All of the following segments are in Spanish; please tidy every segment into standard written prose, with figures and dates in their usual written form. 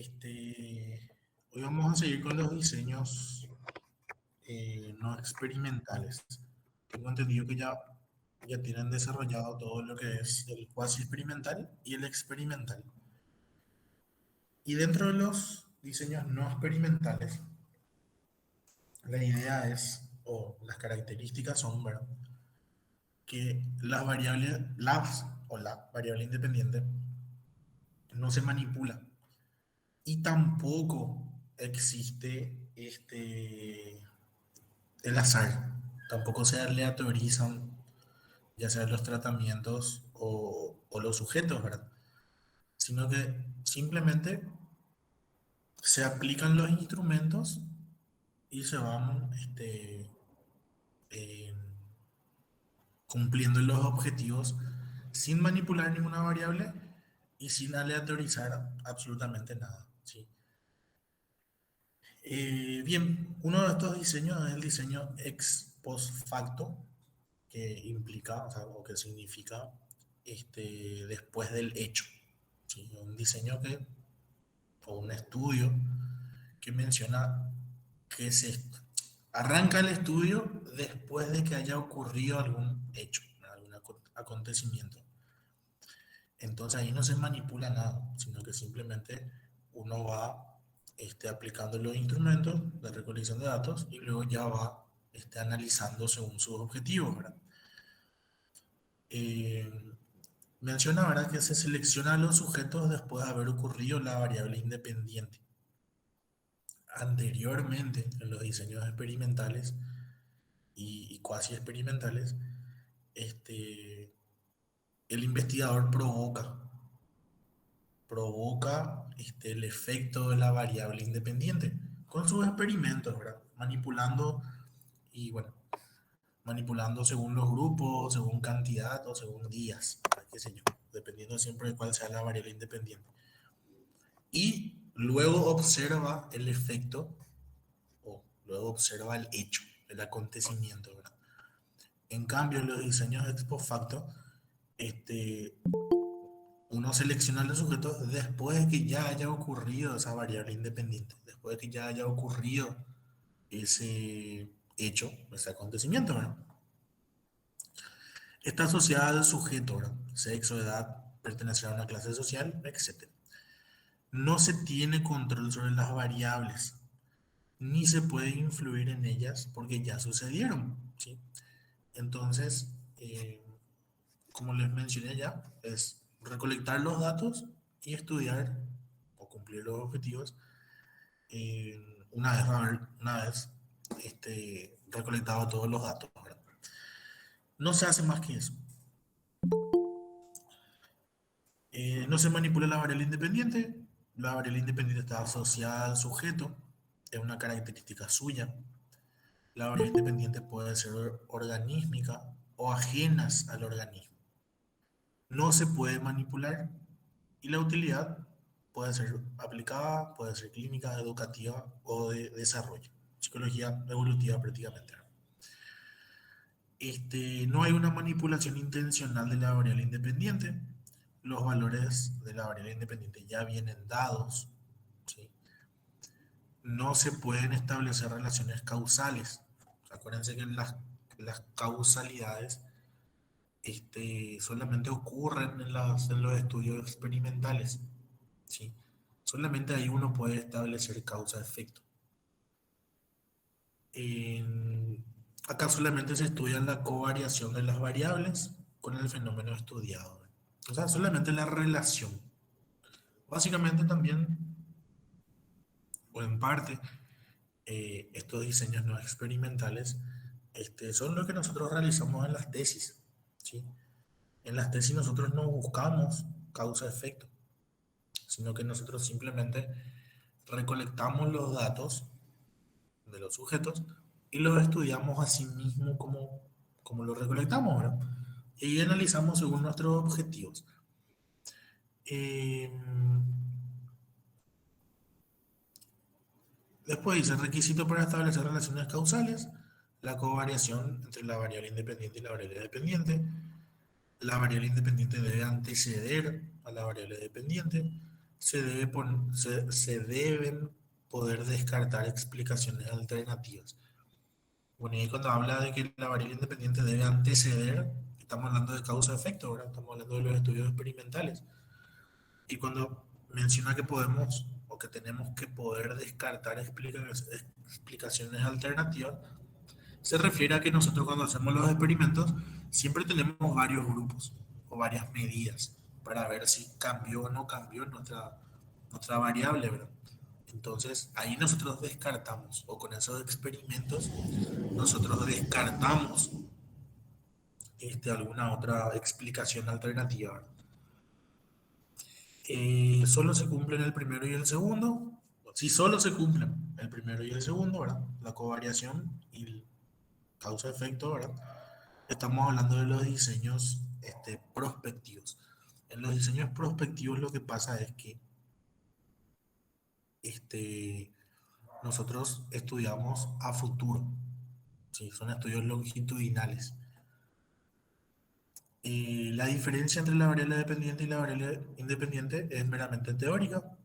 Hoy vamos a seguir con los diseños no experimentales. Tengo entendido que ya tienen desarrollado todo lo que es el cuasi experimental y el experimental. Y dentro de los diseños no experimentales, la idea es, o las características son, ¿verdad? Que las variables, la variable independiente no se manipula y tampoco existe el azar. Tampoco se aleatorizan, ya sea los tratamientos o los sujetos, ¿verdad? Sino que simplemente se aplican los instrumentos y se van eh, cumpliendo los objetivos sin manipular ninguna variable y sin aleatorizar absolutamente nada, ¿sí? Bien, uno de estos diseños es el diseño ex post facto, que implica, o sea, o que significa después del hecho. ¿Sí? Un diseño o un estudio que menciona que se arranca el estudio después de que haya ocurrido algún hecho, algún acontecimiento. Entonces ahí no se manipula nada, sino que simplemente uno va aplicando los instrumentos de recolección de datos y luego ya va analizando según sus objetivos, ¿verdad? Eh, Menciona, ¿verdad?, que se selecciona a los sujetos después de haber ocurrido la variable independiente. Anteriormente, en los diseños experimentales y cuasi experimentales, este, el investigador provoca el efecto de la variable independiente con sus experimentos, ¿verdad? Manipulando y bueno, manipulando según los grupos, según cantidad o según días, qué sé yo, dependiendo siempre de cuál sea la variable independiente. Y luego observa el efecto o luego observa el hecho, el acontecimiento, ¿verdad? En cambio, en los diseños ex post facto, este, uno selecciona los sujetos después de que ya haya ocurrido esa variable independiente, después de que ya haya ocurrido ese hecho, ese acontecimiento, ¿verdad? Está asociada al sujeto, ¿verdad? Sexo, edad, pertenecer a una clase social, etc. No se tiene control sobre las variables, ni se puede influir en ellas porque ya sucedieron, ¿sí? Entonces, como les mencioné ya, es recolectar los datos y estudiar o cumplir los objetivos eh, una vez recolectado todos los datos, ¿verdad? No se hace más que eso. No se manipula la variable independiente. La variable independiente está asociada al sujeto, es una característica suya. La variable independiente puede ser organísmica o ajenas al organismo. No se puede manipular y la utilidad puede ser aplicada, puede ser clínica, educativa o de desarrollo. Psicología evolutiva prácticamente. No hay una manipulación intencional de la variable independiente. Los valores de la variable independiente ya vienen dados, ¿sí? No se pueden establecer relaciones causales. Acuérdense que las causalidades solamente ocurren en los estudios experimentales, ¿sí? Solamente ahí uno puede establecer causa-efecto. Acá solamente se estudia la covariación de las variables con el fenómeno estudiado. O sea, solamente la relación. Básicamente también, o en parte, estos diseños no experimentales son lo que nosotros realizamos en las tesis, ¿sí? En las tesis nosotros no buscamos causa-efecto, sino que nosotros simplemente recolectamos los datos de los sujetos y los estudiamos a sí mismo como los recolectamos, ¿verdad? Y analizamos según nuestros objetivos. Eh, Después dice, requisito para establecer relaciones causales, la covariación entre la variable independiente y la variable dependiente. La variable independiente debe anteceder a la variable dependiente. se deben poder descartar explicaciones alternativas. Bueno, y ahí cuando habla de que la variable independiente debe anteceder, estamos hablando de causa-efecto, ¿verdad? Estamos hablando de los estudios experimentales. Y cuando menciona que podemos o que tenemos que poder descartar explicaciones alternativas, se refiere a que nosotros cuando hacemos los experimentos siempre tenemos varios grupos o varias medidas para ver si cambió o no cambió nuestra variable, ¿verdad? Entonces ahí nosotros descartamos, o con esos experimentos, nosotros descartamos alguna otra explicación alternativa, ¿verdad? Solo se cumplen el primero y el segundo. Si solo se cumplen el primero y el segundo, ¿verdad? La covariación y el causa-efecto, ¿verdad? Estamos hablando de los diseños prospectivos. En los diseños prospectivos lo que pasa es que este, nosotros estudiamos a futuro, ¿sí? Son estudios longitudinales. La diferencia entre la variable dependiente y la variable independiente es meramente teórica.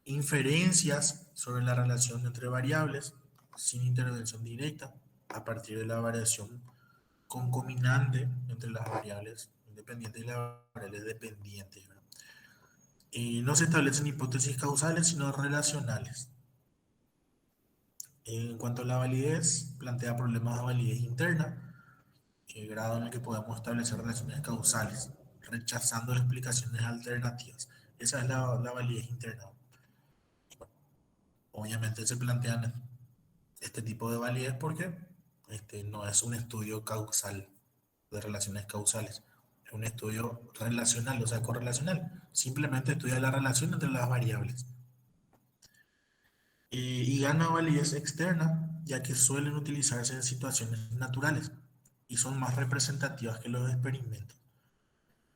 Inferencias sobre la relación entre variables sin intervención directa a partir de la variación concominante entre las variables independientes y las variables dependientes, ¿verdad? Y no se establecen hipótesis causales, sino relacionales. En cuanto a la validez, plantea problemas de validez interna, el grado en el que podemos establecer relaciones causales, rechazando explicaciones alternativas. Esa es la validez interna. Obviamente se plantean este tipo de validez porque no es un estudio causal de relaciones causales, es un estudio relacional, o sea, correlacional. Simplemente estudia la relación entre las variables. Y gana validez externa, ya que suelen utilizarse en situaciones naturales y son más representativas que los experimentos.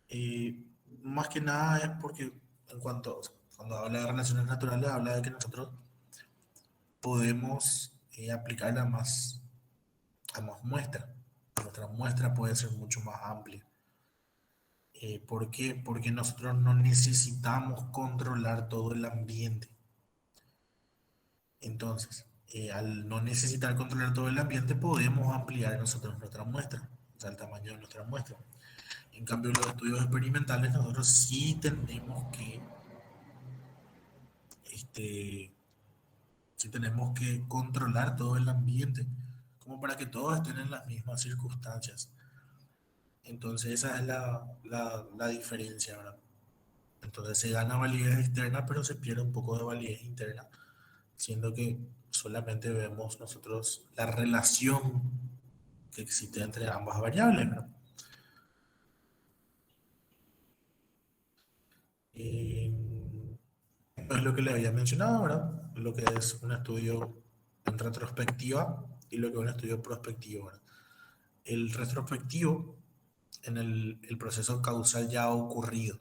Eh, Más que nada es porque cuando habla de relaciones naturales, habla de que nosotros podemos aplicarla a más muestras. Nuestra muestra puede ser mucho más amplia. ¿Por qué? Porque nosotros no necesitamos controlar todo el ambiente. Entonces, al no necesitar controlar todo el ambiente, podemos ampliar nosotros nuestra muestra, o sea, el tamaño de nuestra muestra. En cambio, los estudios experimentales, nosotros sí este, sí tenemos que controlar todo el ambiente, como para que todos estén en las mismas circunstancias. Entonces, esa es la diferencia, ¿verdad? Entonces, se gana validez externa, pero se pierde un poco de validez interna, siendo que solamente vemos nosotros la relación que existe entre ambas variables, ¿no? Y es lo que le había mencionado, ¿verdad? Lo que es un estudio en retrospectiva y lo que es un estudio prospectivo, ¿verdad? El retrospectivo, en el proceso causal ya ha ocurrido.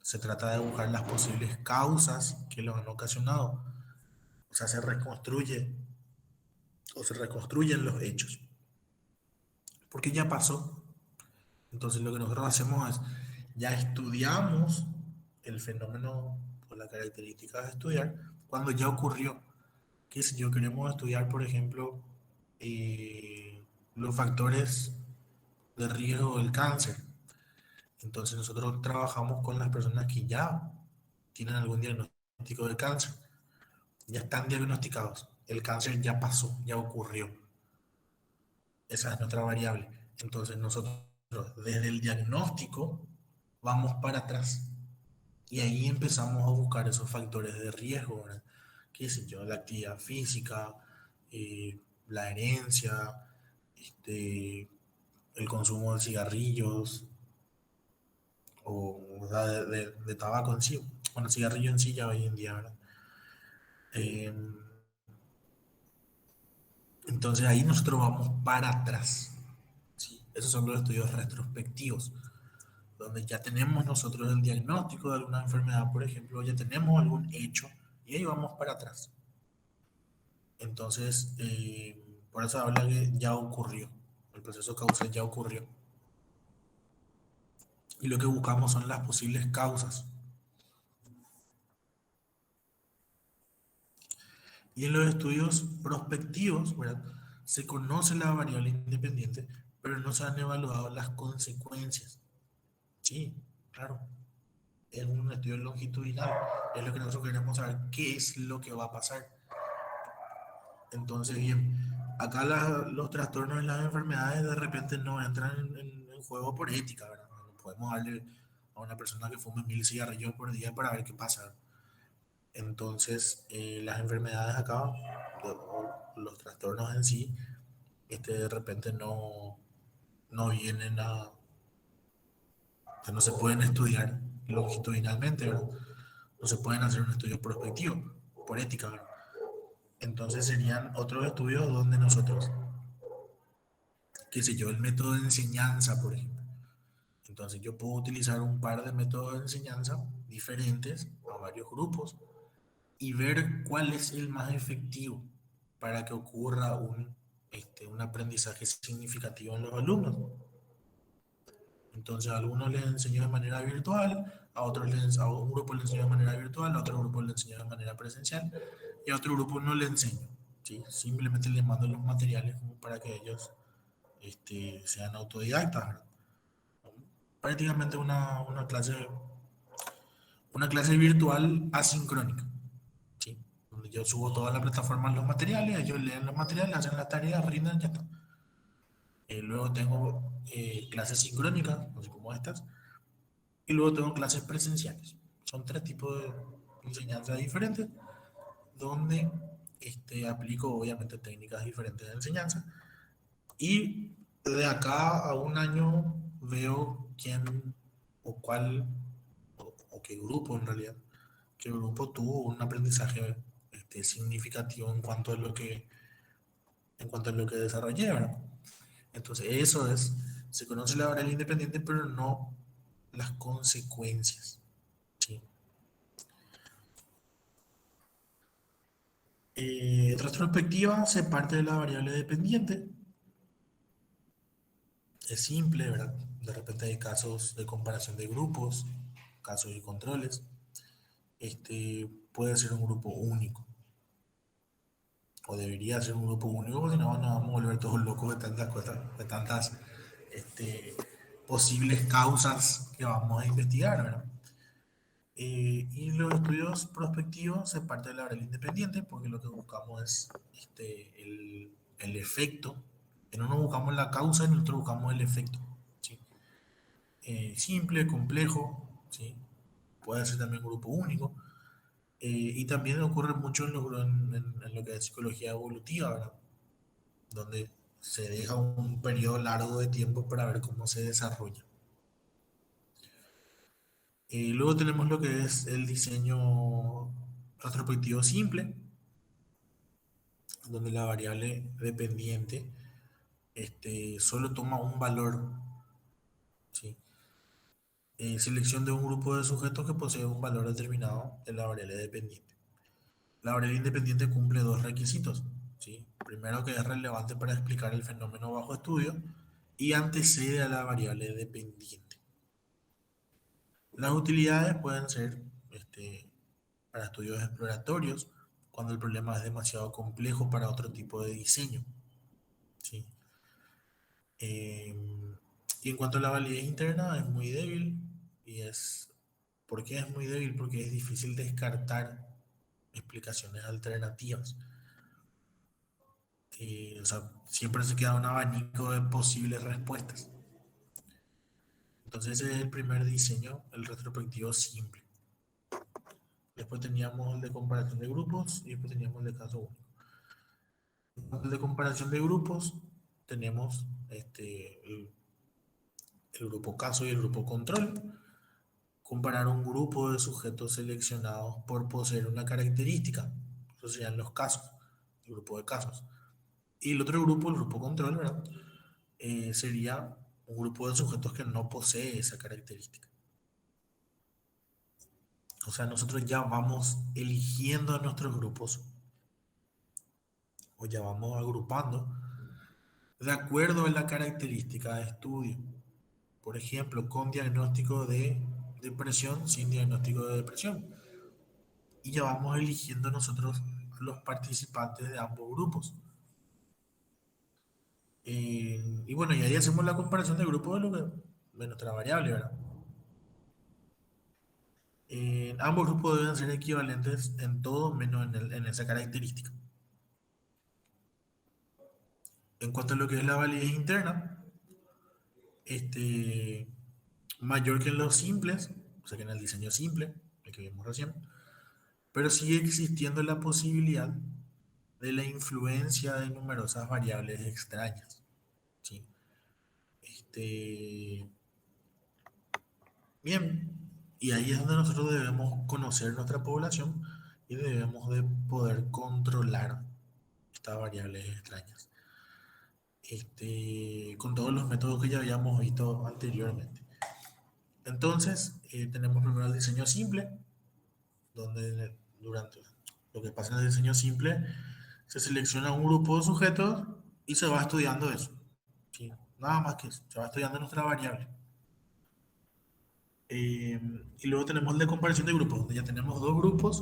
Se trata de buscar las posibles causas que lo han ocasionado. O sea, se reconstruye o se reconstruyen los hechos. Porque ya pasó. Entonces lo que nosotros hacemos es, ya estudiamos el fenómeno o la característica de estudiar cuando ya ocurrió. Que si yo queremos estudiar, por ejemplo, los factores de riesgo del cáncer, entonces nosotros trabajamos con las personas que ya tienen algún diagnóstico de cáncer, ya están diagnosticados, el cáncer ya pasó, ya ocurrió. Esa es nuestra variable. Entonces nosotros desde el diagnóstico vamos para atrás y ahí empezamos a buscar esos factores de riesgo, ¿verdad? ¿Qué sé yo? La actividad física, la herencia, el consumo de cigarrillos o sea, de tabaco en sí. Bueno, cigarrillo en sí ya hoy en día, ¿verdad? Eh, entonces ahí nosotros vamos para atrás, ¿sí? Esos son los estudios retrospectivos, donde ya tenemos nosotros el diagnóstico de alguna enfermedad, por ejemplo, ya tenemos algún hecho y ahí vamos para atrás. Entonces, por eso habla que ya ocurrió, el proceso causal ya ocurrió. Y lo que buscamos son las posibles causas. Y en los estudios prospectivos, ¿verdad? Se conoce la variable independiente, pero no se han evaluado las consecuencias. Sí, claro. Es un estudio longitudinal. Es lo que nosotros queremos saber, qué es lo que va a pasar. Entonces, bien, acá los trastornos y las enfermedades de repente no entran en juego por ética, ¿verdad? No podemos darle a una persona que fume 1000 cigarrillos por día para ver qué pasa. Entonces, las enfermedades acá, o los trastornos en sí, de repente no vienen o sea, no se pueden estudiar longitudinalmente, ¿verdad? No se pueden hacer un estudio prospectivo, por ética, ¿verdad? Entonces serían otros estudios donde nosotros, qué sé yo, el método de enseñanza, por ejemplo. Entonces yo puedo utilizar un par de métodos de enseñanza diferentes a varios grupos y ver cuál es el más efectivo para que ocurra un aprendizaje significativo en los alumnos. Entonces a algunos les enseño de manera virtual, a un grupo les enseño de manera virtual, a otro grupo les enseño de manera presencial y a otro grupo no les enseño. ¿Sí? Simplemente les mando los materiales como para que ellos sean autodidactas, ¿verdad? Prácticamente una clase virtual asincrónica. ¿Sí? Donde yo subo toda la plataforma los materiales, ellos leen los materiales, hacen las tareas, rinden, ya está. Luego tengo clases sincrónicas, así como estas, y luego tengo clases presenciales. Son tres tipos de enseñanzas diferentes, donde aplico obviamente técnicas diferentes de enseñanza. Y de acá a un año veo quién o cuál o qué grupo en realidad, qué grupo tuvo un aprendizaje significativo en cuanto a lo que desarrollé, ¿verdad? Entonces eso se conoce la variable independiente, pero no las consecuencias. ¿Sí? Retrospectiva se parte de la variable dependiente. Es simple, ¿verdad? De repente hay casos de comparación de grupos, casos y controles. Puede ser un grupo único, o debería ser un grupo único, porque si no nos vamos a volver todos locos de tantas cosas, de tantas este, posibles causas que vamos a investigar, ¿verdad? Y los estudios prospectivos se parte de la variable independiente, porque lo que buscamos es el efecto. En uno buscamos la causa, en otro buscamos el efecto. ¿Sí? Simple, complejo, ¿sí? Puede ser también grupo único. Y también ocurre mucho en lo que es psicología evolutiva, ¿verdad? Donde se deja un periodo largo de tiempo para ver cómo se desarrolla. Luego tenemos lo que es el diseño retrospectivo simple, donde la variable dependiente solo toma un valor. ¿Sí? Selección de un grupo de sujetos que posee un valor determinado de la variable dependiente. La variable independiente cumple dos requisitos. ¿Sí? Primero, que es relevante para explicar el fenómeno bajo estudio y antecede a la variable dependiente. Las utilidades pueden ser para estudios exploratorios, cuando el problema es demasiado complejo para otro tipo de diseño. ¿Sí? Eh, y en cuanto a la validez interna, es muy débil. ¿Por qué es muy débil? Porque es difícil descartar explicaciones alternativas. O sea, siempre se queda un abanico de posibles respuestas. Entonces ese es el primer diseño, el retrospectivo simple. Después teníamos el de comparación de grupos y después teníamos el de caso único. El de comparación de grupos tenemos el grupo caso y el grupo control. Comparar un grupo de sujetos seleccionados por poseer una característica. Eso serían los casos, el grupo de casos. Y el otro grupo, el grupo control, ¿verdad? Sería un grupo de sujetos que no posee esa característica. O sea, nosotros ya vamos eligiendo a nuestros grupos o ya vamos agrupando de acuerdo a la característica de estudio. Por ejemplo, con diagnóstico de depresión, sin diagnóstico de depresión. Y ya vamos eligiendo nosotros los participantes de ambos grupos. Y bueno, y ahí hacemos la comparación de grupo de nuestra variable, ¿verdad? Ambos grupos deben ser equivalentes en todo menos en esa característica. En cuanto a lo que es la validez interna, este, mayor que en los simples, o sea que en el diseño simple, el que vimos recién, pero sigue existiendo la posibilidad de la influencia de numerosas variables extrañas. ¿Sí? Este, bien, y ahí es donde nosotros debemos conocer nuestra población y debemos de poder controlar estas variables extrañas. Con todos los métodos que ya habíamos visto anteriormente. Entonces, tenemos primero el diseño simple, donde durante lo que pasa en el diseño simple se selecciona un grupo de sujetos y se va estudiando eso. ¿Sí? Nada más que eso, se va estudiando nuestra variable. Y luego tenemos la comparación de grupos, donde ya tenemos dos grupos,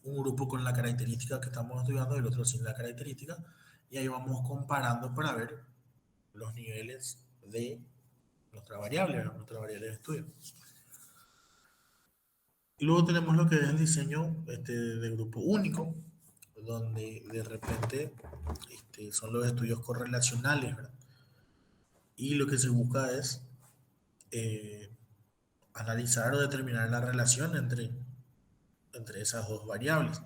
un grupo con la característica que estamos estudiando y el otro sin la característica, y ahí vamos comparando para ver los niveles de nuestra variable de estudio. Y luego tenemos lo que es el diseño de grupo único, donde de repente son los estudios correlacionales, ¿verdad? Y lo que se busca es eh, analizar o determinar la relación entre esas dos variables.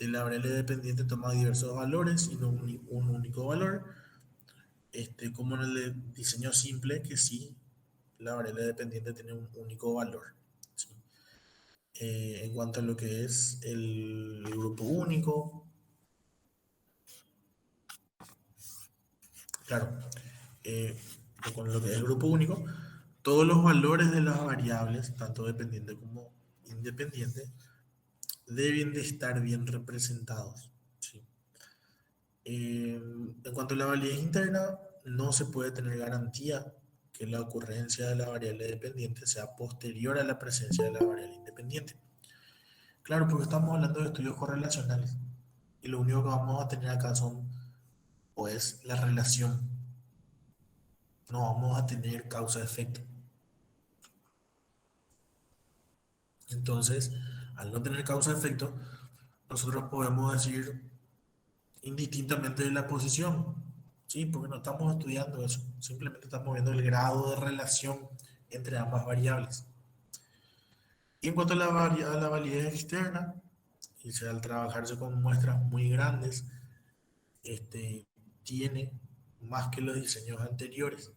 La variable dependiente toma diversos valores y no un único valor, como en el diseño simple, que sí, la variable dependiente tiene un único valor. ¿Sí? En cuanto a lo que es el grupo único, claro, eh, con lo que es el grupo único, todos los valores de las variables, tanto dependiente como independiente, deben de estar bien representados. ¿Sí? En cuanto a la validez interna, no se puede tener garantía que la ocurrencia de la variable dependiente sea posterior a la presencia de la variable independiente. Claro, porque estamos hablando de estudios correlacionales y lo único que vamos a tener acá son, pues, la relación. No vamos a tener causa-efecto. Entonces, al no tener causa-efecto, nosotros podemos decir indistintamente de la posición, ¿sí? Porque no estamos estudiando eso, simplemente estamos viendo el grado de relación entre ambas variables. Y en cuanto a a la validez externa, y sea, al trabajarse con muestras muy grandes, tiene más que los diseños anteriores.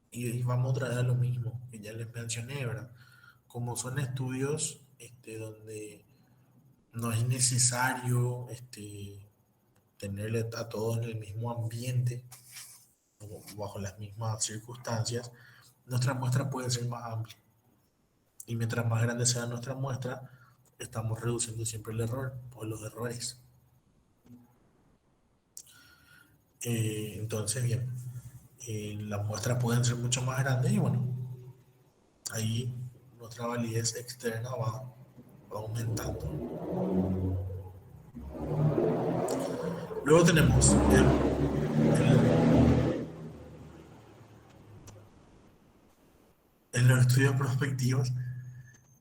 Y vamos otra vez a lo mismo que ya les mencioné, ¿verdad? Como son estudios donde no es necesario tenerle a todos en el mismo ambiente, bajo las mismas circunstancias, nuestra muestra puede ser más amplia. Y mientras más grande sea nuestra muestra, estamos reduciendo siempre el error o los errores. Entonces, bien, las muestras pueden ser mucho más grandes y bueno, ahí nuestra validez externa va aumentando. Luego tenemos en los estudios prospectivos,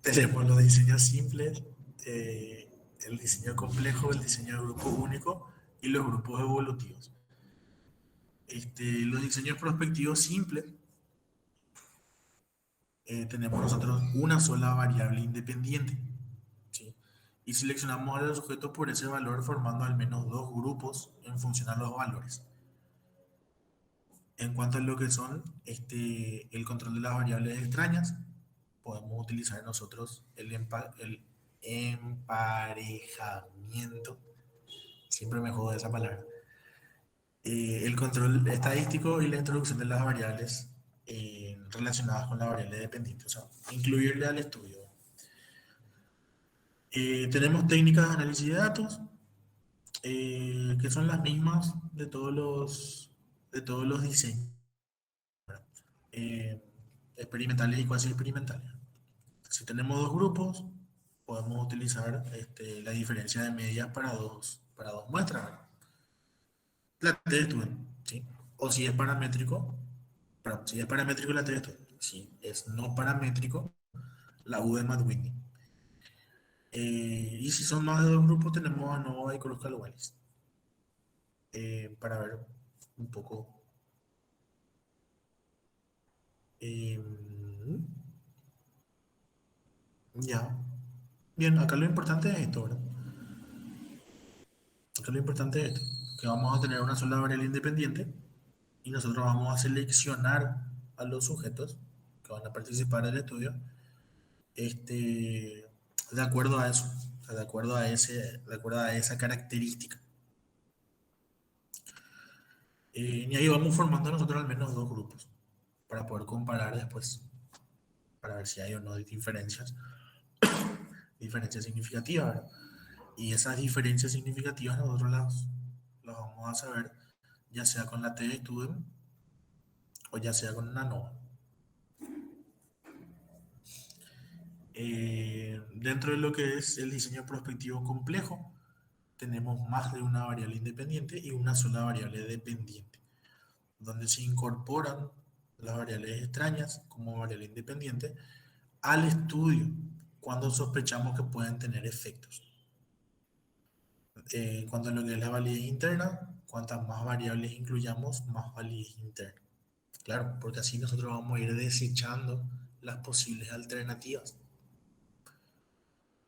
tenemos los diseños simples, el diseño complejo, el diseño de grupo único y los grupos evolutivos. Los diseños prospectivos simples, tenemos nosotros una sola variable independiente, ¿sí? Y seleccionamos al sujeto por ese valor formando al menos dos grupos en función a los valores. En cuanto a lo que son el control de las variables extrañas, podemos utilizar nosotros el emparejamiento, siempre me jodo esa palabra, el control estadístico y la introducción de las variables relacionadas con la variable dependiente, o sea, incluirle al estudio. Tenemos técnicas de análisis de datos, que son las mismas de todos los diseños, eh, experimentales y cuasi experimentales. Si tenemos dos grupos, podemos utilizar la diferencia de medias para dos muestras, ¿verdad? La T de Studen, ¿sí? O si es paramétrico, perdón, si es paramétrico la T de Studen. Si es no paramétrico, la U de Matt-Whitney. Y si son más de dos grupos, tenemos a Nova y Kruskal-Wallis. Para ver un poco. eh, ya. Bien, acá lo importante es esto, ¿verdad? Acá lo importante es esto, que vamos a tener una sola variable independiente y nosotros vamos a seleccionar a los sujetos que van a participar del estudio de acuerdo a eso, o sea, de acuerdo a esa característica. Y ahí vamos formando nosotros al menos dos grupos para poder comparar después, para ver si hay o no diferencias, diferencias significativas, ¿verdad? Y esas diferencias significativas nosotros las vamos a saber ya sea con la T de Student o ya sea con una NOVA. Dentro de lo que es el diseño prospectivo complejo, tenemos más de una variable independiente y una sola variable dependiente, donde se incorporan las variables extrañas como variable independiente al estudio cuando sospechamos que pueden tener efectos. Cuando lo que es la validez interna, cuantas más variables incluyamos, más validez interna. Claro, porque así nosotros vamos a ir desechando las posibles alternativas.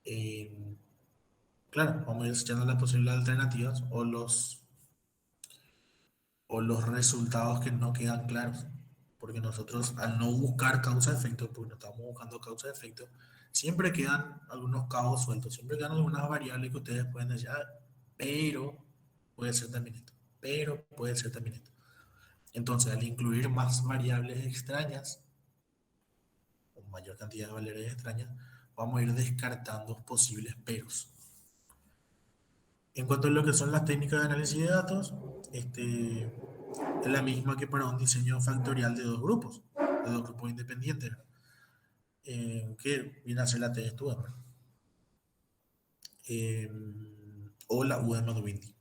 Eh, claro, vamos a ir desechando las posibles alternativas o los resultados que no quedan claros. Porque nosotros al no buscar causa-efecto, porque no estamos buscando causa-efecto, siempre quedan algunos cabos sueltos, siempre quedan algunas variables que ustedes pueden decir, "Ah, pero puede ser también esto, pero puede ser también esto". Entonces, al incluir más variables extrañas, o mayor cantidad de variables extrañas, vamos a ir descartando posibles peros. En cuanto a lo que son las técnicas de análisis de datos, es la misma que para un diseño factorial de dos grupos independientes, que viene a ser la T de Stuart, eh, o la U de Matt-Whitney.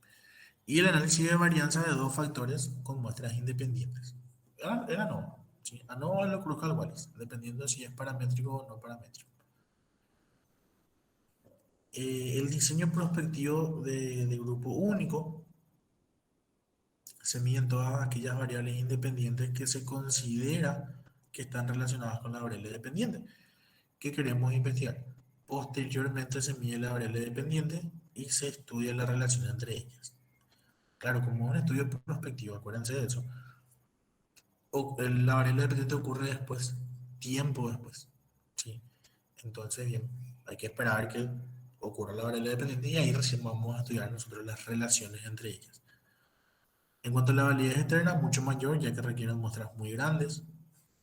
Y el análisis de varianza de dos factores con muestras independientes. Era ANOVA, ¿sí? ANOVA lo Kruskal-Wallis, dependiendo si es paramétrico o no paramétrico. El diseño prospectivo de grupo único se miden todas aquellas variables independientes que se considera que están relacionadas con la variable dependiente que queremos investigar. Posteriormente se mide la variable dependiente y se estudia la relación entre ellas. Claro, como un estudio prospectivo, acuérdense de eso. La variable dependiente ocurre después, tiempo después. ¿Sí? Entonces, bien, hay que esperar que ocurra la variable dependiente y ahí recién vamos a estudiar nosotros las relaciones entre ellas. En cuanto a la validez externa, mucho mayor, ya que requieren muestras muy grandes.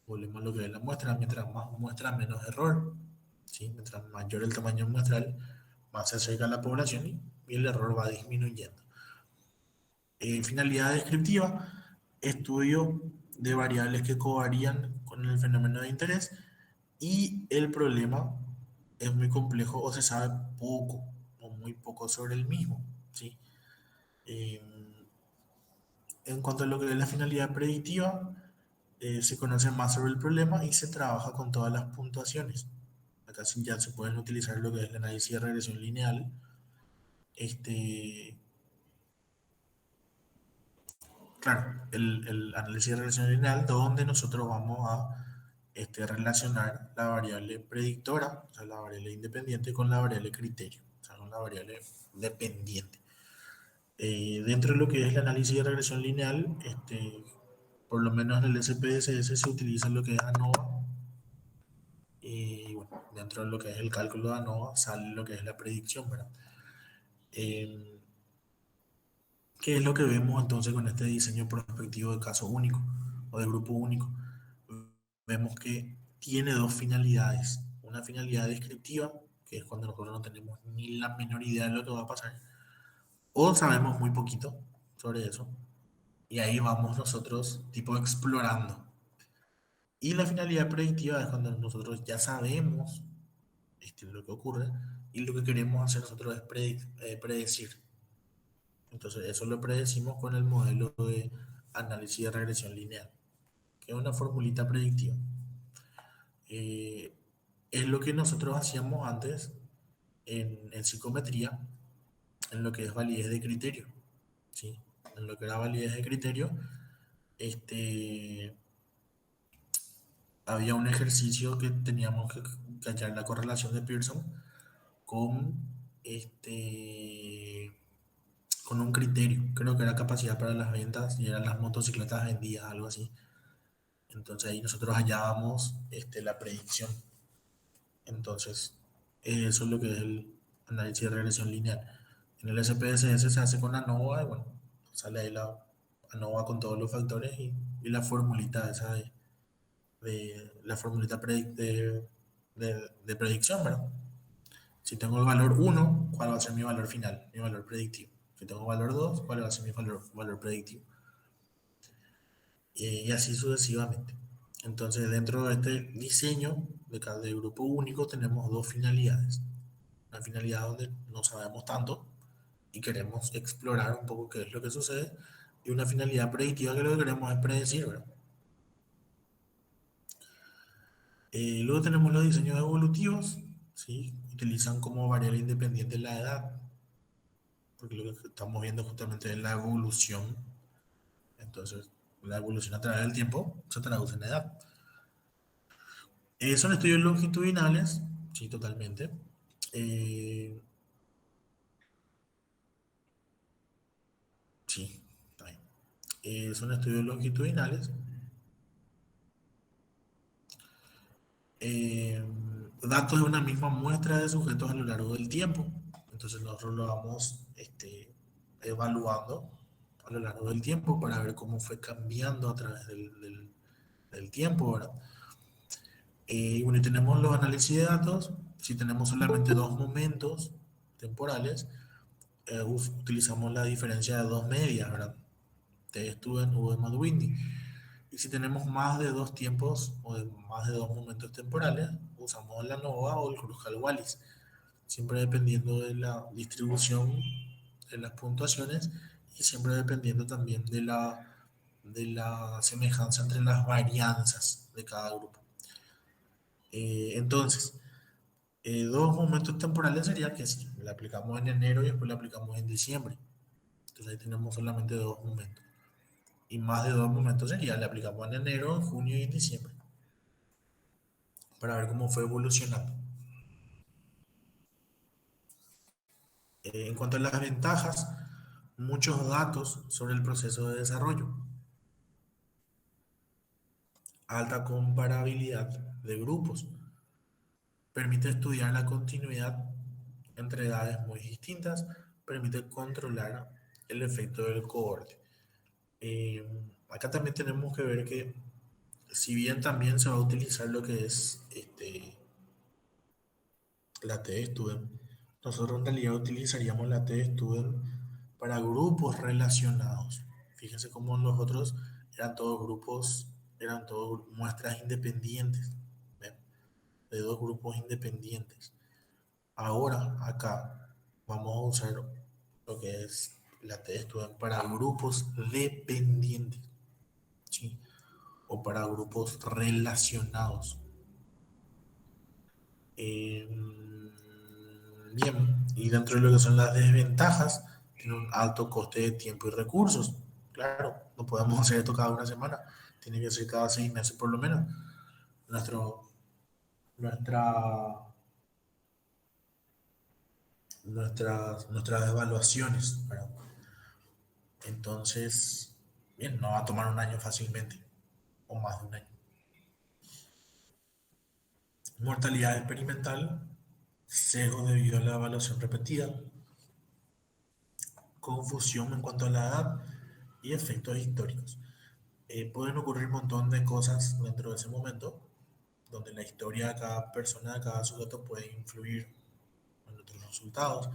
Volvemos a lo que es la muestra, mientras más muestra, menos error. ¿Sí? Mientras mayor el tamaño muestral, más se acerca a la población y el error va disminuyendo. Finalidad descriptiva, estudio de variables que covarían con el fenómeno de interés y el problema es muy complejo o se sabe poco o muy poco sobre el mismo. ¿Sí? Eh, en cuanto a lo que es la finalidad predictiva, se conoce más sobre el problema y se trabaja con todas las puntuaciones. Acá ya se pueden utilizar lo que es el análisis de regresión lineal. Este, claro, el análisis de regresión lineal, donde nosotros vamos a relacionar la variable predictora, o sea, la variable independiente, con la variable criterio, o sea, con la variable dependiente. Dentro de lo que es el análisis de regresión lineal, por lo menos en el SPSS se utiliza lo que es ANOVA. Y bueno, dentro de lo que es el cálculo de ANOVA sale lo que es la predicción, ¿verdad? Eh, ¿Qué es lo que vemos entonces con este diseño prospectivo de caso único o de grupo único? Vemos que tiene dos finalidades. Una finalidad descriptiva, que es cuando nosotros no tenemos ni la menor idea de lo que va a pasar, o sabemos muy poquito sobre eso, y ahí vamos nosotros tipo explorando. Y la finalidad predictiva es cuando nosotros ya sabemos lo que ocurre, y lo que queremos hacer nosotros es predecir. Entonces, eso lo predecimos con el modelo de análisis de regresión lineal, que es una formulita predictiva. Eh, es lo que nosotros hacíamos antes en psicometría, en lo que es validez de criterio. ¿Sí? En lo que era validez de criterio, este, había un ejercicio que teníamos que hallar la correlación de Pearson con, este, con un criterio. Creo que era capacidad para las ventas y eran las motocicletas vendidas, algo así. Entonces ahí nosotros hallábamos la predicción. Entonces, eso es lo que es el análisis de regresión lineal. En el SPSS se hace con ANOVA y bueno, sale ahí la ANOVA con todos los factores y la formulita esa de la formulita de predicción, ¿verdad? Si tengo el valor 1, ¿cuál va a ser mi valor final? Mi valor predictivo. Si tengo valor 2, ¿cuál va a ser mi valor predictivo? Y así sucesivamente. Entonces, dentro de este diseño de grupo único tenemos dos finalidades. Una finalidad donde no sabemos tanto y queremos explorar un poco qué es lo que sucede, y una finalidad predictiva que lo que queremos es predecir, ¿verdad? Luego tenemos los diseños evolutivos, ¿sí? Utilizan como variable independiente la edad, porque lo que estamos viendo justamente es la evolución. Entonces, la evolución a través del tiempo se traduce en edad. Son estudios longitudinales, sí, totalmente. Eh, sí, está bien. Son estudios longitudinales. eh, Datos de una misma muestra de sujetos a lo largo del tiempo. Entonces nosotros lo vamos evaluando a lo largo del tiempo para ver cómo fue cambiando a través del tiempo, ¿verdad? Y bueno, y tenemos los análisis de datos. Si tenemos solamente dos momentos temporales, utilizamos la diferencia de dos medias, ¿verdad? T-Student, UM Windy. Y si tenemos más de dos tiempos o más de dos momentos temporales, usamos la ANOVA o el Kruskal-Wallis, siempre dependiendo de la distribución de las puntuaciones y siempre dependiendo también de la semejanza entre las varianzas de cada grupo. Entonces, dos momentos temporales sería que si la aplicamos en enero y después la aplicamos en diciembre. Entonces ahí tenemos solamente dos momentos. Y más de dos momentos sería, le aplicamos en enero, en junio y en diciembre, para ver cómo fue evolucionando. En cuanto a las ventajas, muchos datos sobre el proceso de desarrollo, alta comparabilidad de grupos, permite estudiar la continuidad entre edades muy distintas, permite controlar el efecto del cohorte. Eh, Acá también tenemos que ver que si bien también se va a utilizar lo que es la T-Student, nosotros en realidad utilizaríamos la T-Student para grupos relacionados. Fíjense cómo los otros eran todos muestras independientes, ¿ven? De dos grupos independientes. Ahora, acá, vamos a usar lo que es la T-Student para grupos dependientes, ¿sí? O para grupos relacionados. Eh, Bien, y dentro de lo que son las desventajas, tiene un alto coste de tiempo y recursos. Claro, no podemos hacer esto cada una semana, tiene que ser cada 6 meses por lo menos. Nuestro, nuestra, nuestras evaluaciones, ¿verdad? Entonces, bien, no va a tomar un año fácilmente, o más de un año. Mortalidad experimental, sesgo debido a la evaluación repetida, confusión en cuanto a la edad y efectos históricos. Pueden ocurrir un montón de cosas dentro de ese momento, donde la historia de cada persona, de cada sujeto puede influir en nuestros resultados.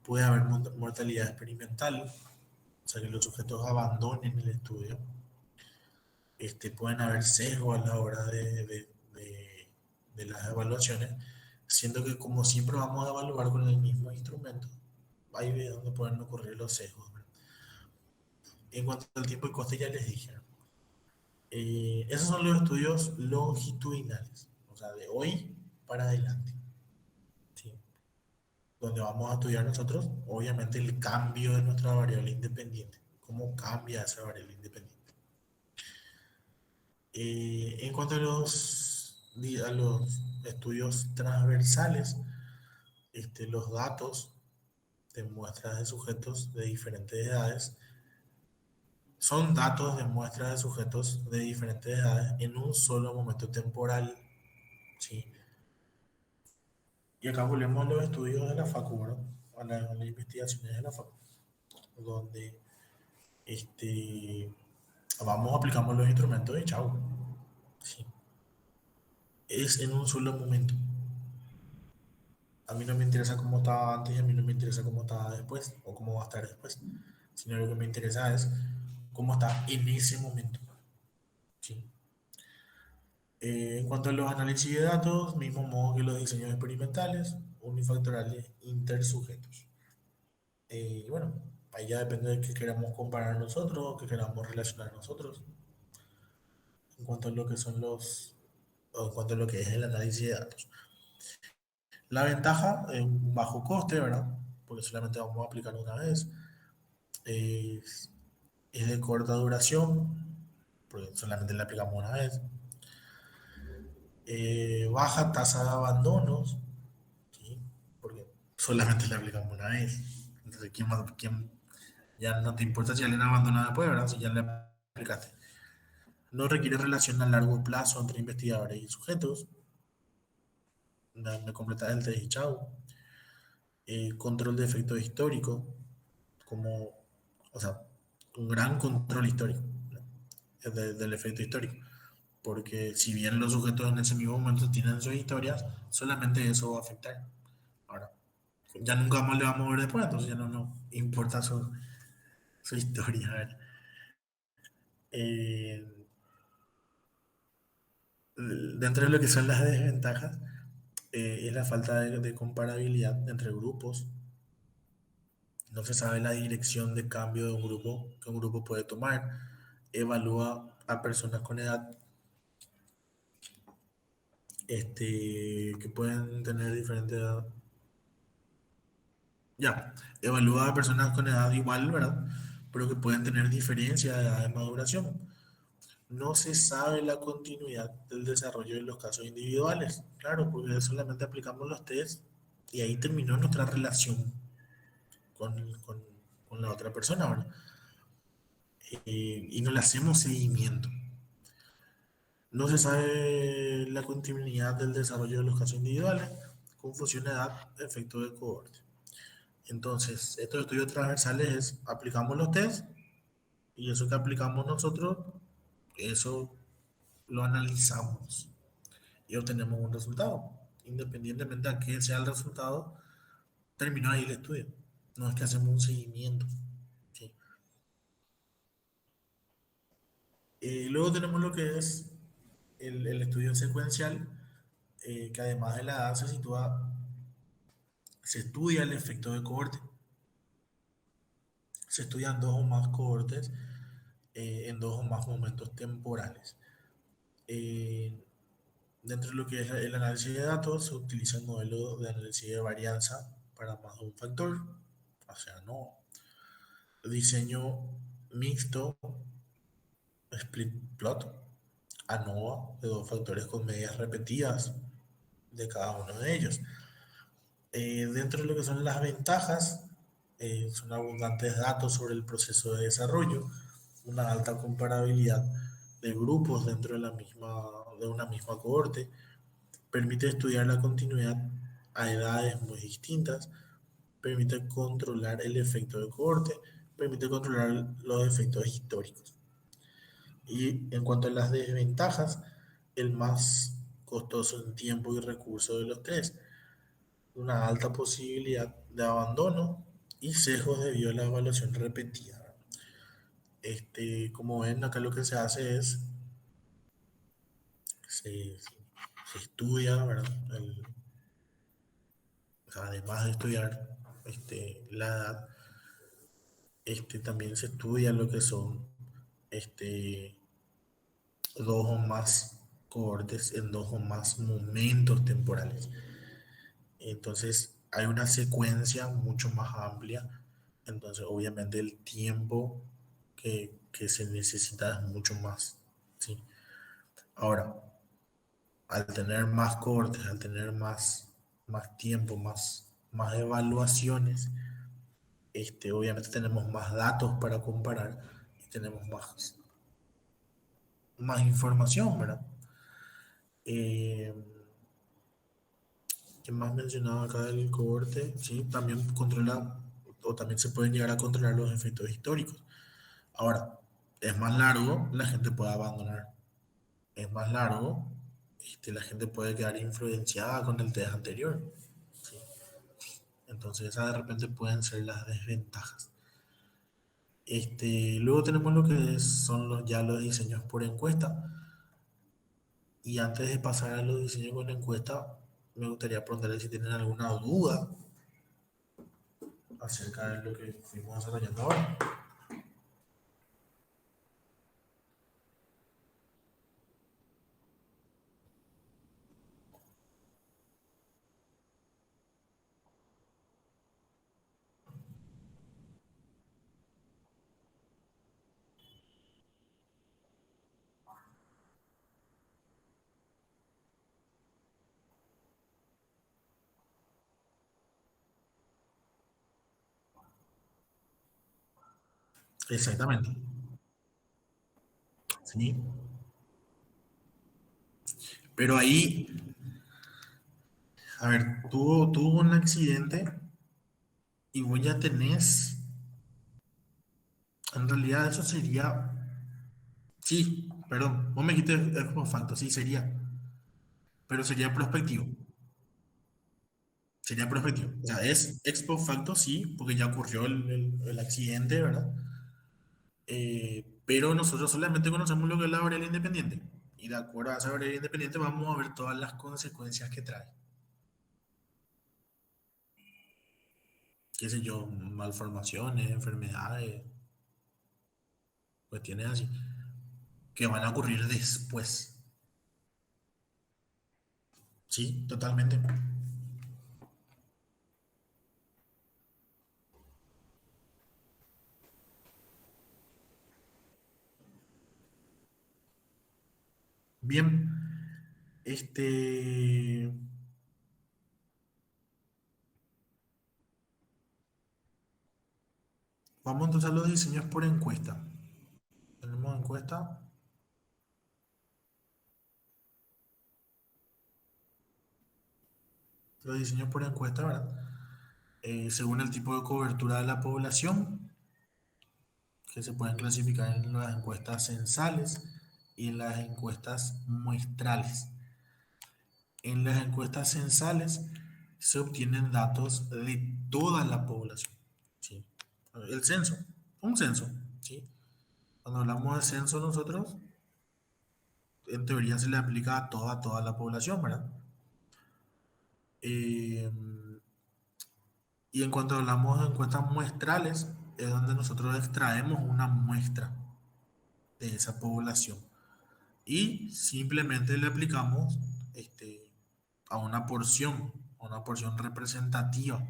Puede haber mortalidad experimental, o sea que los sujetos abandonen el estudio. Pueden haber sesgos a la hora de las evaluaciones. siendo que como siempre vamos a evaluar con el mismo instrumento, ahí es donde pueden ocurrir los sesgos, ¿verdad? En cuanto al tiempo y coste, ya les dije, ¿no? Esos son los estudios longitudinales, o sea, de hoy para adelante, ¿sí? Donde vamos a estudiar nosotros, obviamente, el cambio de nuestra variable independiente, cómo cambia esa variable independiente. En cuanto a los estudios transversales, los datos de muestras de sujetos de diferentes edades son datos de muestras de sujetos de diferentes edades en un solo momento temporal, ¿sí? Y acá volvemos a los estudios de la Facu, ¿verdad? A las investigaciones de la Facu, donde este, vamos, aplicamos los instrumentos y chao, ¿sí? Es en un solo momento. A mí no me interesa cómo estaba antes y a mí no me interesa cómo estaba después o cómo va a estar después, sino lo que me interesa es cómo está en ese momento, ¿sí? En cuanto a los análisis de datos, mismo modo que los diseños experimentales, unifactoriales intersujetos. Y bueno, ahí ya depende de qué queramos comparar nosotros, qué queramos relacionar nosotros, en cuanto a lo que son o en cuanto a lo que es el análisis de datos. La ventaja es un bajo coste, ¿verdad? Porque solamente vamos a aplicar una vez. Es, es de corta duración, porque solamente la aplicamos una vez. Baja tasa de abandonos, ¿sí? Porque solamente la aplicamos una vez. Entonces, ya no te importa si alguien abandona después, ¿verdad? Si ya le aplicaste. No requiere relación a largo plazo entre investigadores y sujetos. Me completa el test y chao. Control de efectos históricos, como, o sea, un gran control histórico, ¿no? Del efecto histórico. Porque si bien los sujetos en ese mismo momento tienen sus historias, solamente eso va a afectar. Ahora, ya nunca más le vamos a ver después, entonces ya no nos importa su historia. A ver. Eh, Dentro de lo que son las desventajas, es la falta de comparabilidad entre grupos. No se sabe la dirección de cambio de un grupo que un grupo puede tomar. Evalúa a personas con edad que pueden tener diferente edad. Ya, evalúa a personas con edad igual, ¿verdad? Pero que pueden tener diferencia de edad de maduración. No se sabe la continuidad del desarrollo de los casos individuales. Claro, porque solamente aplicamos los test y ahí terminó nuestra relación con la otra persona, ¿verdad? Y no le hacemos seguimiento. No se sabe la continuidad del desarrollo de los casos individuales, confusión de edad, efecto de cohorte. Entonces, estos estudios transversales aplicamos los test y eso que aplicamos nosotros, eso lo analizamos y obtenemos un resultado. Independientemente de qué sea el resultado, terminó ahí el estudio. No es que hacemos un seguimiento, ¿sí? Luego tenemos lo que es el estudio secuencial, que además de la edad se estudia el efecto de cohorte. Se estudian dos o más cohortes en dos o más momentos temporales. Eh, Dentro de lo que es el análisis de datos, se utiliza el modelo de análisis de varianza para más de un factor, o sea, no. Diseño mixto, split plot, ANOVA, de dos factores con medidas repetidas de cada uno de ellos. Dentro de lo que son las ventajas, son abundantes datos sobre el proceso de desarrollo, una alta comparabilidad de grupos dentro de una misma cohorte, permite estudiar la continuidad a edades muy distintas, permite controlar el efecto de cohorte, permite controlar los efectos históricos. Y en cuanto a las desventajas, el más costoso en tiempo y recursos de los tres, una alta posibilidad de abandono y sesgos debido a la evaluación repetida. Como ven, acá lo que se hace es, se, se estudia, ¿verdad? además de estudiar la edad, también se estudia lo que son este, dos o más cohortes en dos o más momentos temporales. Entonces hay una secuencia mucho más amplia. Entonces obviamente el tiempo que se necesita es mucho más. ¿Sí? Ahora, al tener más cohortes, al tener más tiempo, más evaluaciones, obviamente tenemos más datos para comparar y tenemos más información, ¿verdad? Eh, ¿Qué más mencionaba acá del cohorte? Sí, también controla o también se pueden llegar a controlar los efectos históricos. Ahora, es más largo, la gente puede abandonar. Es más largo, la gente puede quedar influenciada con el test anterior. ¿Sí? Entonces, esas de repente pueden ser las desventajas. Luego tenemos lo que son ya los diseños por encuesta. Y antes de pasar a los diseños por encuesta, me gustaría preguntarles si tienen alguna duda acerca de lo que fuimos desarrollando ahora. Exactamente. Sí. Pero ahí, a ver, tuvo un accidente y vos ya tenés, en realidad eso sería, sí, perdón, vos me dijiste ex facto, sí, sería, pero sería prospectivo. Sería prospectivo. O sea, es ex post facto, sí, porque ya ocurrió el accidente, ¿verdad? Pero nosotros solamente conocemos lo que es la variable independiente. Y de acuerdo a esa variable independiente vamos a ver todas las consecuencias que trae. Qué sé yo, malformaciones, enfermedades, cuestiones así, que van a ocurrir después. Sí, totalmente. Bien, este, vamos entonces a los diseños por encuesta. Tenemos encuesta, los diseños por encuesta, ¿verdad? Según el tipo de cobertura de la población, que se pueden clasificar en las encuestas censales y en las encuestas muestrales. En las encuestas censales se obtienen datos de toda la población. ¿Sí? El censo, un censo. ¿Sí? Cuando hablamos de censo nosotros, en teoría se le aplica a toda la población, ¿verdad? Eh, y en cuanto hablamos de encuestas muestrales, es donde nosotros extraemos una muestra de esa población y simplemente le aplicamos a una porción representativa,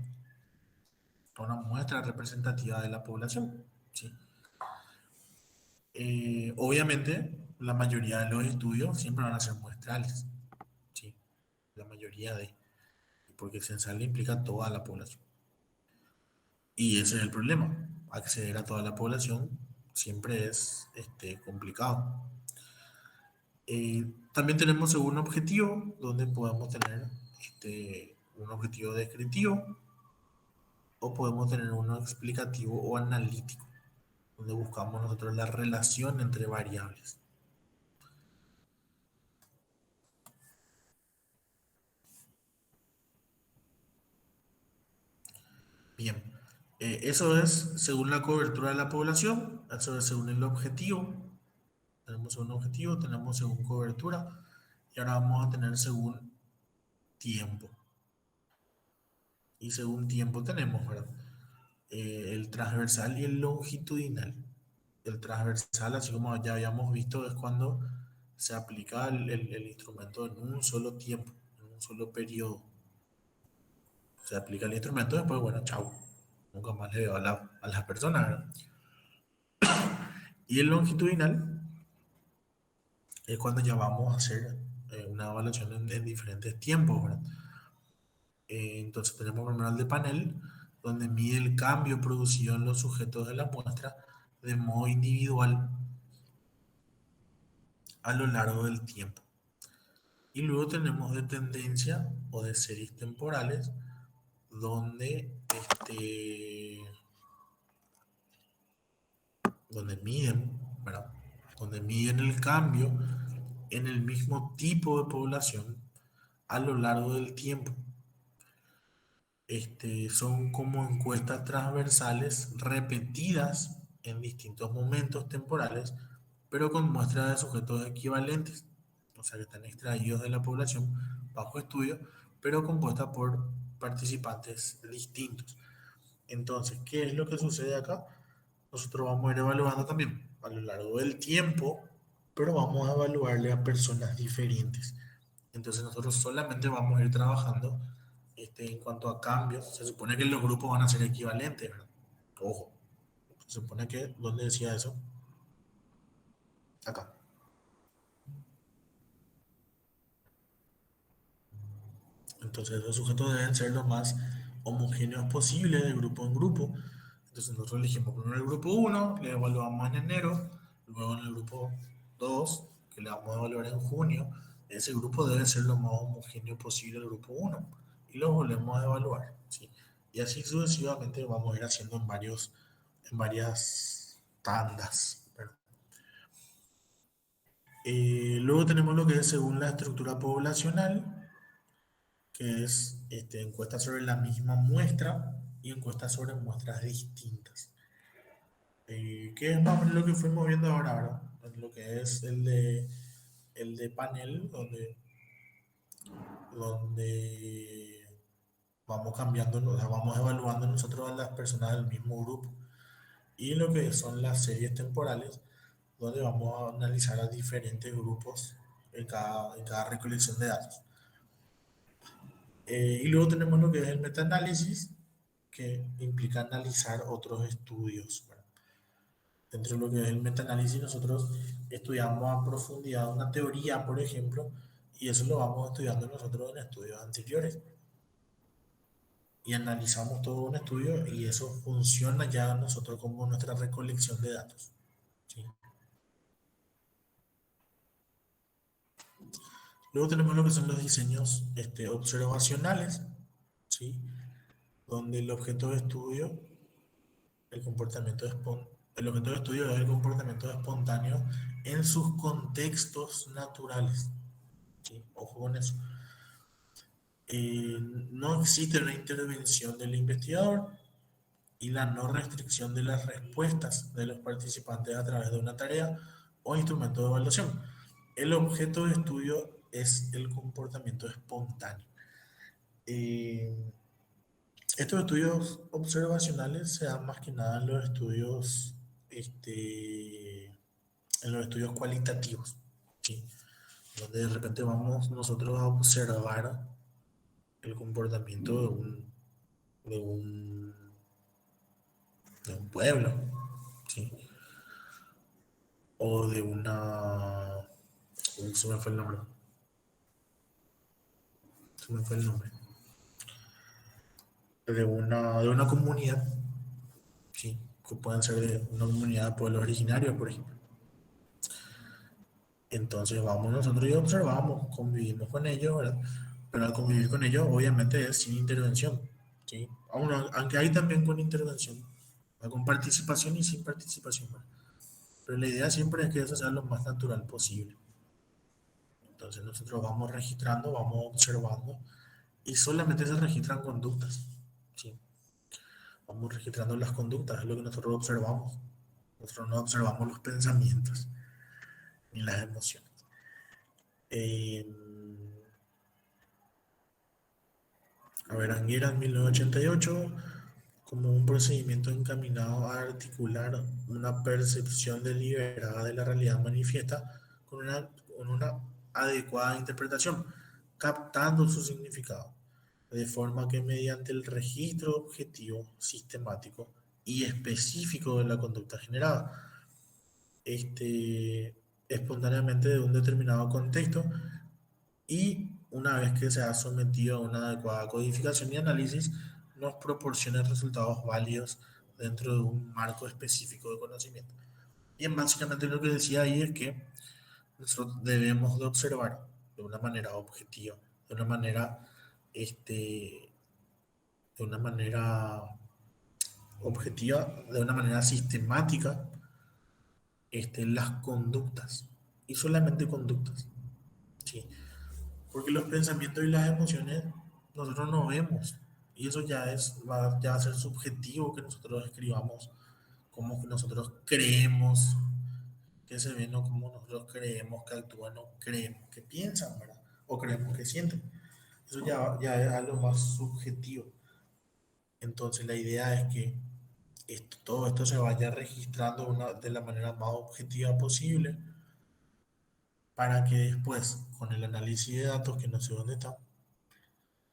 a una muestra representativa de la población. ¿Sí? Obviamente, la mayoría de los estudios siempre van a ser muestrales, ¿sí? La mayoría porque censal implica toda la población. Y ese es el problema. Acceder a toda la población siempre es complicado. También tenemos según objetivo, donde podemos tener un objetivo descriptivo o podemos tener uno explicativo o analítico, donde buscamos nosotros la relación entre variables. Bien, eso es según la cobertura de la población, eso es según el objetivo. Tenemos según objetivo, tenemos según cobertura y ahora vamos a tener según tiempo. Y según tiempo tenemos, ¿verdad? El transversal y el longitudinal. El transversal, así como ya habíamos visto, es cuando se aplica el instrumento en un solo tiempo, en un solo periodo. Se aplica el instrumento, después, bueno, chau. Nunca más le veo a las personas, ¿verdad? Y el longitudinal es cuando ya vamos a hacer una evaluación en diferentes tiempos, ¿verdad? Entonces tenemos primero el de panel, donde mide el cambio producido en los sujetos de la muestra de modo individual a lo largo del tiempo. Y luego tenemos de tendencia o de series temporales, donde, donde miden, ¿verdad? Donde miden el cambio en el mismo tipo de población a lo largo del tiempo. Son como encuestas transversales repetidas en distintos momentos temporales, pero con muestras de sujetos equivalentes, o sea que están extraídos de la población bajo estudio, pero compuestas por participantes distintos. Entonces, ¿qué es lo que sucede acá? Nosotros vamos a ir evaluando también a lo largo del tiempo, pero vamos a evaluarle a personas diferentes. Entonces nosotros solamente vamos a ir trabajando en cuanto a cambios. Se supone que los grupos van a ser equivalentes, ¿verdad? Ojo, se supone que, ¿dónde decía eso? Acá. Entonces los sujetos deben ser lo más homogéneos posible de grupo en grupo. Entonces nosotros elegimos primero el grupo uno, le evaluamos en enero, luego en el grupo 2, que le vamos a evaluar en junio. Ese grupo debe ser lo más homogéneo posible el grupo uno y lo volvemos a evaluar, ¿sí? Y así sucesivamente vamos a ir haciendo en varias tandas, ¿verdad? Luego tenemos lo que es según la estructura poblacional, que es encuestas sobre la misma muestra y encuestas sobre muestras distintas. Que es más o menos lo que fuimos viendo ahora, ¿verdad? Lo que es el de panel, donde vamos cambiando, o sea, vamos evaluando nosotros a las personas del mismo grupo. Y lo que son las series temporales, donde vamos a analizar a diferentes grupos en cada recolección de datos. Y luego tenemos lo que es el metaanálisis, que implica analizar otros estudios, ¿verdad? Dentro de lo que es el metaanálisis, nosotros estudiamos a profundidad una teoría, por ejemplo, y eso lo vamos estudiando nosotros en estudios anteriores. Y analizamos todo un estudio y eso funciona ya nosotros como nuestra recolección de datos, ¿sí? Luego tenemos lo que son los diseños observacionales, ¿sí? Donde el objeto de estudio, el comportamiento el objeto de estudio es el comportamiento espontáneo en sus contextos naturales, ¿sí? Ojo con eso. No existe una intervención del investigador y la no restricción de las respuestas de los participantes a través de una tarea o instrumento de evaluación. El objeto de estudio es el comportamiento espontáneo. Eh, Estos estudios observacionales se dan más que nada en los estudios cualitativos, ¿sí? Donde de repente vamos nosotros a observar el comportamiento de un, de un pueblo, ¿sí? O de una... Se me fue el nombre. Se me fue el nombre. De una comunidad, ¿sí? Que pueden ser de una comunidad de pueblos originarios, por ejemplo. Entonces vamos nosotros y observamos, convivimos con ellos, ¿verdad? Pero al convivir con ellos, obviamente es sin intervención, ¿sí? Aunque hay también con intervención, con participación y sin participación, ¿verdad? Pero la idea siempre es que eso sea lo más natural posible. Entonces nosotros vamos registrando, vamos observando y solamente se registran conductas, ¿sí? Vamos registrando las conductas, es lo que nosotros observamos. Nosotros no observamos los pensamientos ni las emociones. Eh, A ver, Anguera en 1988, como un procedimiento encaminado a articular una percepción deliberada de la realidad manifiesta con una adecuada interpretación, captando su significado, de forma que mediante el registro objetivo, sistemático y específico de la conducta generada, espontáneamente de un determinado contexto, y una vez que se ha sometido a una adecuada codificación y análisis, nos proporciona resultados válidos dentro de un marco específico de conocimiento. Y básicamente lo que decía ahí es que nosotros debemos de observar de una manera objetiva, de una manera, este, de una manera objetiva, de una manera sistemática, las conductas, y solamente conductas, ¿sí? Porque los pensamientos y las emociones nosotros no vemos. Y eso ya va a ser subjetivo que nosotros escribamos como que nosotros creemos que se ven o como nosotros creemos que actúan o creemos que piensan, ¿verdad? O creemos que sienten. Eso ya es algo más subjetivo. Entonces la idea es que todo esto se vaya registrando de la manera más objetiva posible para que después, con el análisis de datos, que no sé dónde está,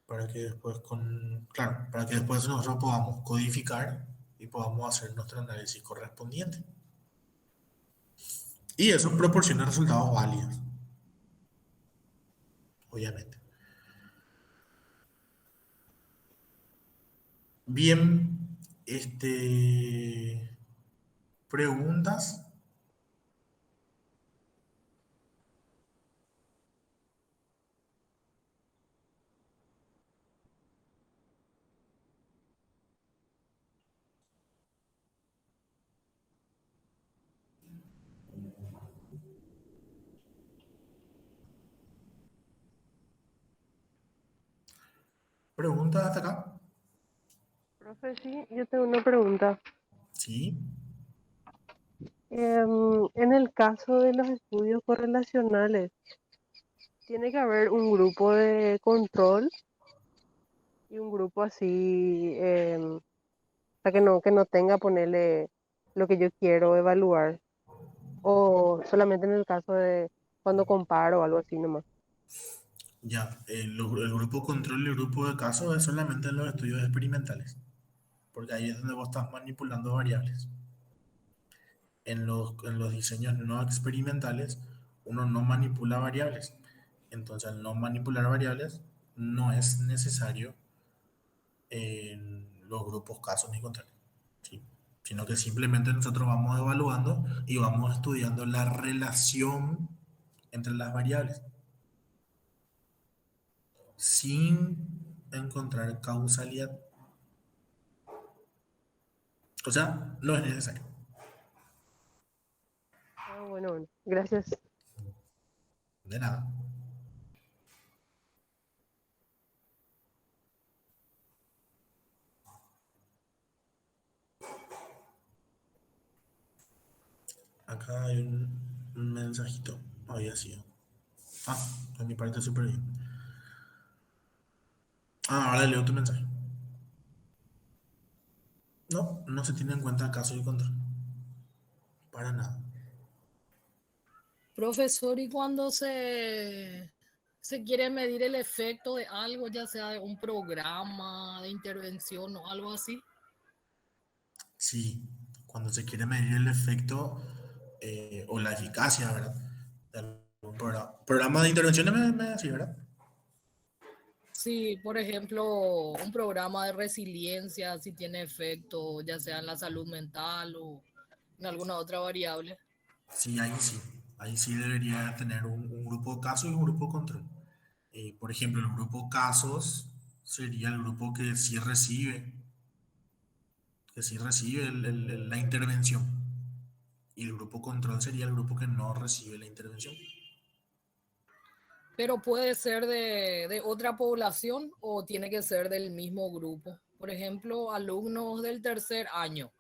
para que después claro, para que después nosotros podamos codificar y podamos hacer nuestro análisis correspondiente. Y eso proporciona resultados válidos, obviamente. Bien, preguntas. Preguntas hasta acá. Profe, sí, yo tengo una pregunta. Sí. En el caso de los estudios correlacionales, tiene que haber un grupo de control y un grupo así, o sea, que no tenga ponerle lo que yo quiero evaluar, o solamente en el caso de cuando comparo o algo así nomás. Ya, el grupo control y el grupo de casos es solamente en los estudios experimentales, porque ahí es donde vos estás manipulando variables. En los diseños no experimentales, uno no manipula variables. Entonces, al no manipular variables, no es necesario en los grupos casos ni controles, ¿sí? Sino que simplemente nosotros vamos evaluando y vamos estudiando la relación entre las variables sin encontrar causalidad. O sea, no es necesario. Ah, bueno, bueno, gracias. De nada. Acá hay un mensajito. Había sido. Ah, de mi parte súper bien. Ah, ahora leo tu mensaje. No, no se tiene en cuenta caso y control. Para nada. Profesor, ¿y cuando se quiere medir el efecto de algo, ya sea de un programa de intervención o algo así? Sí, cuando se quiere medir el efecto o la eficacia, ¿verdad? De algún programa de intervención, me decía, ¿verdad? Sí, por ejemplo, un programa de resiliencia, si tiene efecto, ya sea en la salud mental o en alguna otra variable. Sí, ahí sí. Ahí sí debería tener un grupo de casos y un grupo de control. Por ejemplo, el grupo casos sería el grupo que sí recibe la intervención. Y el grupo control sería el grupo que no recibe la intervención. Pero puede ser de otra población o tiene que ser del mismo grupo. Por ejemplo, alumnos del tercer año.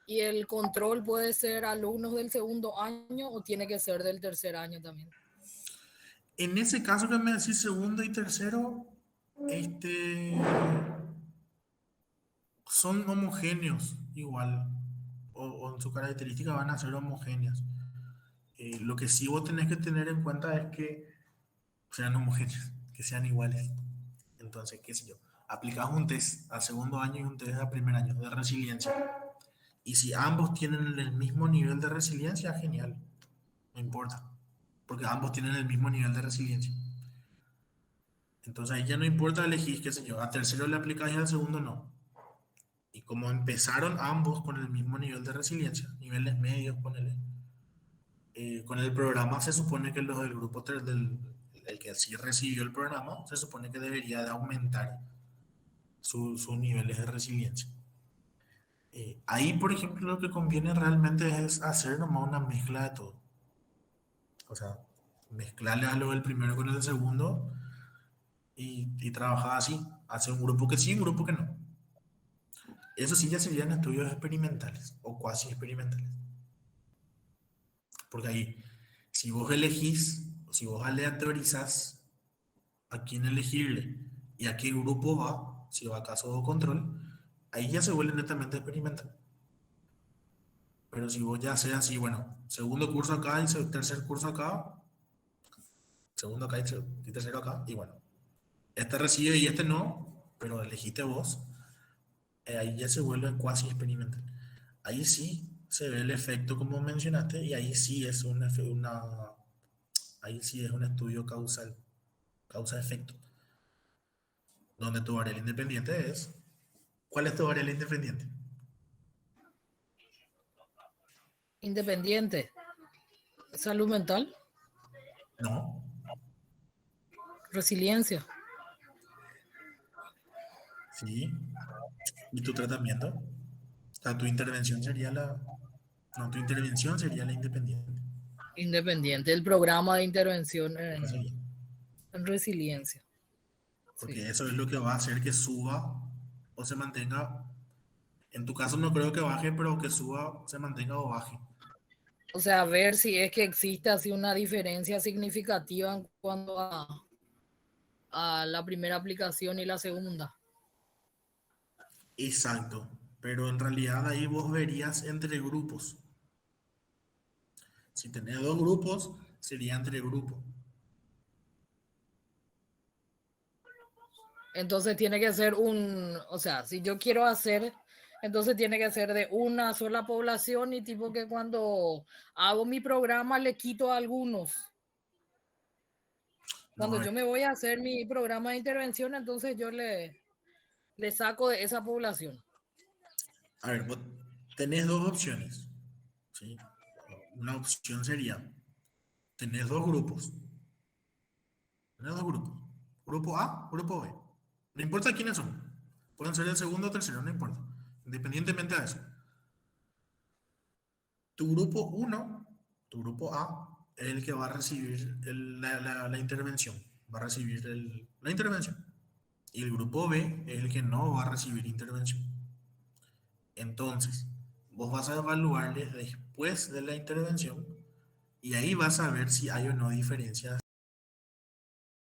¿Y el control puede ser alumnos del segundo año o tiene que ser del tercer año también? En ese caso que me decís segundo y tercero, Este, son homogéneos igual, o en su característica van a ser homogéneos. Lo que sí vos tenés que tener en cuenta es que sean homogéneos, que sean iguales. Entonces, qué sé yo, aplicás un test al segundo año y un test al primer año de resiliencia. Y si ambos tienen el mismo nivel de resiliencia, genial, no importa, porque ambos tienen el mismo nivel de resiliencia. Entonces ahí ya no importa elegir, qué sé yo, a tercero le aplicás y al segundo no. Y como empezaron ambos con el mismo nivel de resiliencia, niveles medios, ponele, con el programa se supone que los del grupo el que sí recibió el programa, se supone que debería de aumentar sus niveles de resiliencia. Ahí, por ejemplo, lo que conviene realmente es hacer nomás una mezcla de todo. O sea, mezclarle algo del primero con el segundo y trabajar así. Hacer un grupo que sí, un grupo que no. Eso sí ya serían estudios experimentales o cuasi experimentales. Porque ahí, si vos elegís, si vos aleatorizás a quién elegirle y a qué grupo va, si va a caso o control, ahí ya se vuelve netamente experimental. Pero si vos ya sea así, bueno, segundo curso acá y tercer curso acá, segundo acá y tercero acá, y bueno, este recibe y este no, pero elegiste vos, ahí ya se vuelve cuasi experimental. Ahí sí se ve el efecto como mencionaste y ahí sí es ahí sí es un estudio causal, causa-efecto, donde tu variable independiente es, ¿cuál es tu variable independiente? Independiente. Salud mental, No, resiliencia. sí, y tu tratamiento, o sea, tu intervención sería no, tu intervención sería la independiente. Independiente. El programa de intervención Esa sería. en resiliencia. Sí. Porque eso es lo que va a hacer que suba o se mantenga. En tu caso no creo que baje, pero que suba, se mantenga o baje. O sea, ver si es que existe así una diferencia significativa en cuanto a la primera aplicación y la segunda. Exacto. Pero en realidad ahí vos verías entre grupos. Si tenés dos grupos, sería entre grupos. Entonces tiene que ser o sea, si yo quiero hacer, entonces tiene que ser de una sola población y tipo que cuando hago mi programa le quito a algunos. No, Cuando a ver, yo me voy a hacer mi programa de intervención, entonces yo le saco de esa población. vos tenés dos opciones. ¿Sí? Una opción sería, tenés dos grupos. Tenés dos grupos. Grupo A, grupo B. No importa quiénes son. Pueden ser el segundo o tercero, no importa. Independientemente de eso. Tu grupo uno, tu grupo A, es el que va a recibir la intervención. Va a recibir la intervención. Y el grupo B es el que no va a recibir intervención. Entonces, vos vas a evaluarles después de la intervención y ahí vas a ver si hay o no diferencias